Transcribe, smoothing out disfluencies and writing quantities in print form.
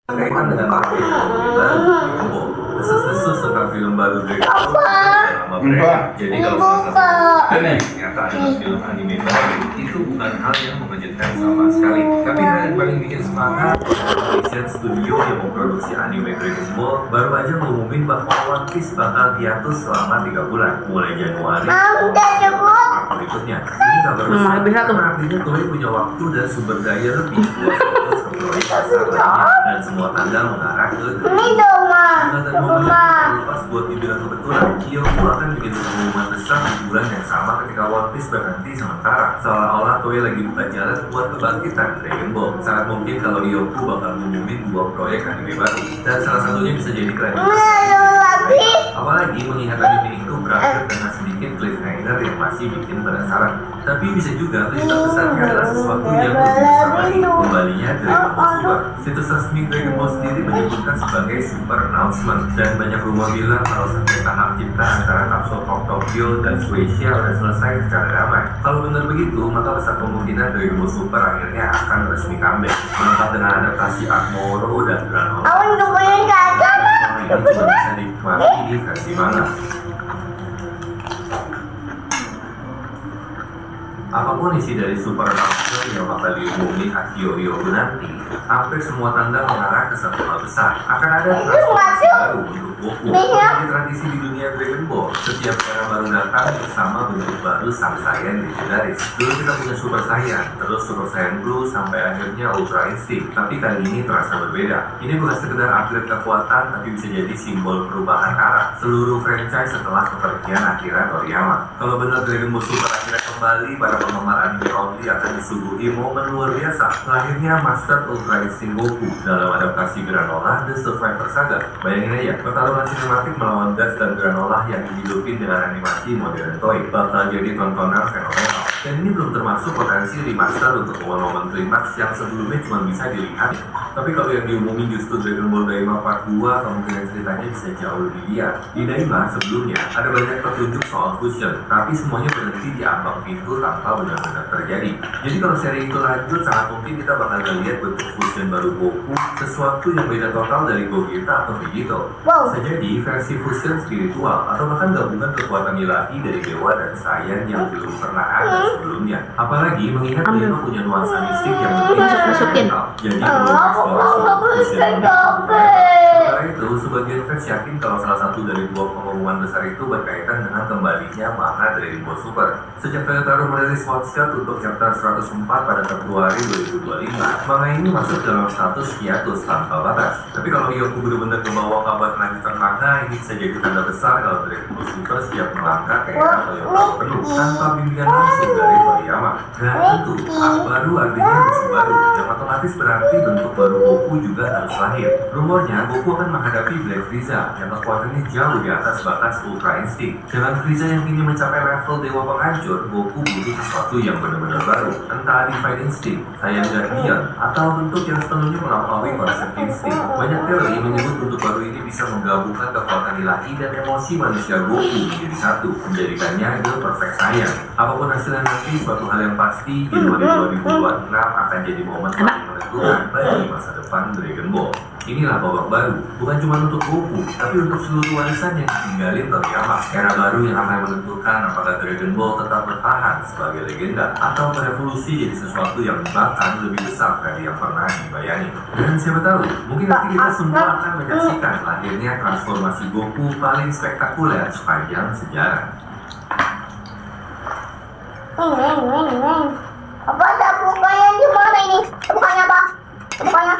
Berkaitan dengan baru, desas-desus tentang film baru dari lama mereka. Jadi kalau salah satu ternyata adalah film anime baru, itu bukan hal yang mengejutkan sama sekali. Tapi hal yang paling bikin semangat, Asian Studio yang memproduksi anime Dragon Ball baru aja mengumumin bahwa One Piece bakal hiatus selama 3 bulan, mulai Januari berikutnya. Ini kabar besar, artinya Toei punya waktu dan sumber daya lebih buat fokus ke proyek besar lainnya, dan semua tanda mengarah ke pas buat dibilang kebetulan, Kyoto akan bikin pengumuman besar di bulan yang sama ketika One Piece berhenti sementara. Seolah-olah Toei lagi buka jalan buat kebangkitan Dragon Ball. Sangat mungkin kalau Kyoto bakal mengumumin 2 proyek anime baru, dan salah satunya bisa jadi kelanjutan. Apalagi mengingat anime itu berakhir dengan sedikit cliffhanger yang masih bikin penasaran. Tapi bisa juga berita besarnya adalah sesuatu yang lebih besar lagi, kembalinya Dragon Ball Super. Situs resmi Dragon Ball sendiri menyebutkan sebagai super announcement, dan banyak rumor bilang kalau sampai tahap cipta antara kapsul Pop Tokyo dan Shueisha sudah selesai secara damai. Kalau benar begitu, maka besar kemungkinan Dragon Ball Super akhirnya akan resmi comeback, lengkap dengan adaptasi Armoro dan Granola. Ini cuma bisa dinikmati di versi manga. Apapun isi dari super announcement yang bakal diumumin Akio Ryogo nanti, hampir semua tanda mengarah ke satu hal besar. Akan ada transformasi baru untuk Goku. Menjadi tradisi di dunia Dragon Ball, setiap era baru datang bersama bentuk baru Sang Saiyan legendaris. Dulu kita punya Super Saiyan, terus Super Saiyan Blue, sampai akhirnya Ultra Instinct. Tapi kali ini terasa berbeda. Ini bukan sekedar upgrade kekuatan, tapi bisa jadi simbol perubahan arah seluruh franchise setelah kepergian Akira Toriyama. Kalau benar Dragon Ball Super akhirnya kembali, para penggemar anime only akan disuguhi momen luar biasa. Lahirnya Master Ultra Instinct Goku dalam adaptasi Granola The Survivor Saga. Bayangin aja, pertarungan sinematik melawan Guts dan Granola yang dihidupin dengan animasi modern Toei bakal jadi tontonan fenomenal. Dan ini belum termasuk potensi remaster untuk momen-momen klimaks yang sebelumnya cuma bisa dilihat. Tapi kalau yang diumumin justru Dragon Ball Daima Part 2, kemungkinan ceritanya bisa jauh lebih liar. Di Daima sebelumnya ada banyak petunjuk soal fusion, tapi semuanya berhenti di ambang pintu tanpa benar-benar terjadi. Jadi kalau seri itu lanjut, sangat mungkin kita bakal lihat bentuk fusion baru Goku, sesuatu yang beda total dari Gogeta atau Vegito. Bisa jadi versi fusion spiritual, atau bahkan gabungan kekuatan ilahi dari dewa dan Saiyan yang belum pernah ada sebelumnya. Apalagi mengingat dia punya nuansa mistik yang lebih fundamental. Jadi sementara itu, sebagian fans yakin kalau salah satu dari 2 pengumuman besar itu berkaitan dengan kembalinya manga Dragon Ball Super. Sejak Toyotaro merilis one shot untuk chapter 104 pada Februari 2025, manga ini masuk dalam status hiatus tanpa batas. Tapi kalau Yoku benar-benar membawa kabar kelanjutan manga, ini bisa jadi tanda besar kalau Dragon Ball Super siap melangkah ke era Toyotaro penuh tanpa bimbingan langsung dari Toriyama. Dan tentu, baru artinya musuh baru, yang otomatis berarti bentuk baru Goku juga harus lahir. Rumornya, Goku akan menghadapi Black Frieza yang kekuatannya jauh di atas batas Ultra Instinct. Dengan Frieza yang kini mencapai level dewa penghancur, Goku butuh sesuatu yang benar-benar baru. Entah Divine Instinct, Saiyan Guardian, atau bentuk yang sepenuhnya melampaui konsep insting. Banyak teori menyebut bentuk baru ini bisa menggabungkan kekuatan ilahi dan emosi manusia Goku menjadi satu, menjadikannya The Perfect Saiyan. Apapun hasilnya nanti, suatu hal yang pasti, di 2026 akan jadi momen paling menentukan bagi masa depan Dragon Ball. Inilah babak baru, bukan cuma untuk Goku, tapi untuk seluruh warisan yang ditinggalin Toriyama. Era baru yang akan menentukan apakah Dragon Ball tetap bertahan sebagai legenda atau berevolusi jadi sesuatu yang bahkan lebih besar dari yang pernah dibayangin. Dan siapa tahu, mungkin nanti kita semua akan menyaksikan lahirnya transformasi Goku paling spektakuler sepanjang sejarah. Apa ada bukanya di mana ini? Bukanya apa? Bukanya?